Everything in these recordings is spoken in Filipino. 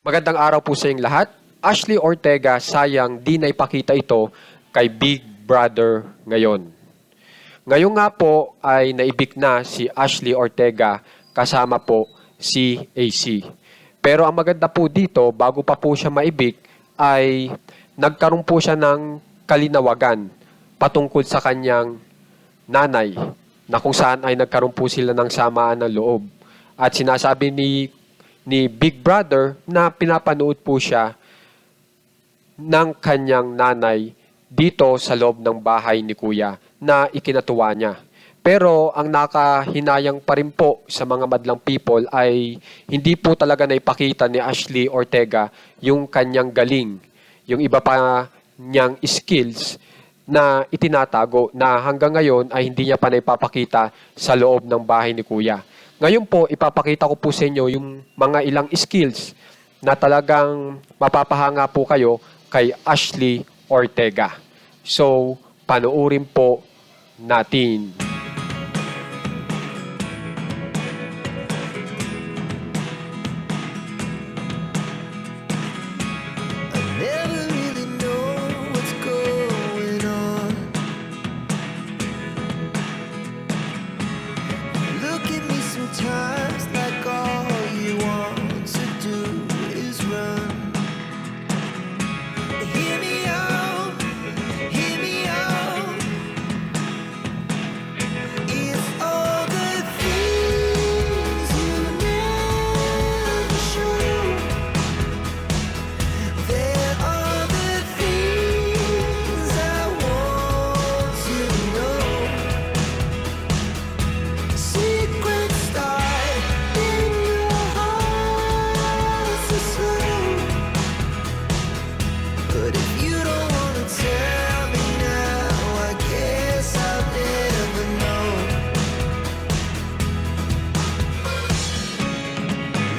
Magandang araw po sa inyong lahat. Ashley Ortega, sayang di naipakita ito kay Big Brother ngayon. Ngayon nga po ay naibik na si Ashley Ortega kasama po si AC. Pero ang maganda po dito, bago pa po siya maibik, ay nagkaroon po siya ng kalinawagan patungkol sa kanyang nanay na kung saan ay nagkaroon po sila ng samaan ng loob. At sinasabi ni Big Brother na pinapanood po siya ng kanyang nanay dito sa loob ng bahay ni Kuya na ikinatuwa niya. Pero ang nakahinayang pa rin po sa mga madlang people ay hindi po talaga naipakita ni Ashley Ortega yung kanyang galing, yung iba pa niyang skills na itinatago na hanggang ngayon ay hindi niya pa naipapakita sa loob ng bahay ni Kuya. Ngayon po, ipapakita ko po sa inyo yung mga ilang skills na talagang mapapahanga po kayo kay Ashley Ortega. So, panoorin po natin. Times like all you want to do is run. Hear me out, hear me out. It's all the things you never show. There are the things I want to know. Secrets start in your heart so slow. But if you don't wanna tell me now, I guess I'll never know.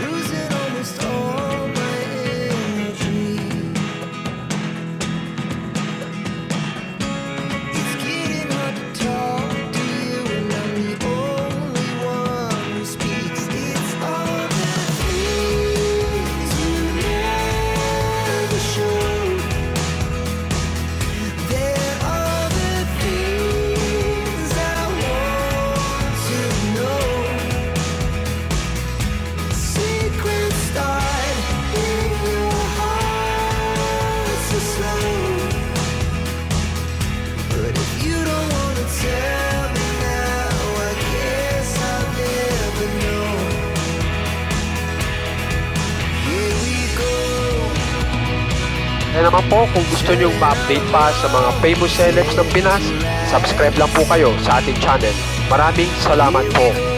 Losing almost all my energy. It's getting hard to talk to you, and I'm the only one who speaks. It's all the things you never show. There are the things I want to know. Secrets start in your heart so slow. But if you don't wanna tell me now, I guess I'll never know. Here we go. Kaya naman po, kung gusto nyo ma-update pa sa mga famous celebs ng Pinas, subscribe lang po kayo sa ating channel. Maraming salamat po.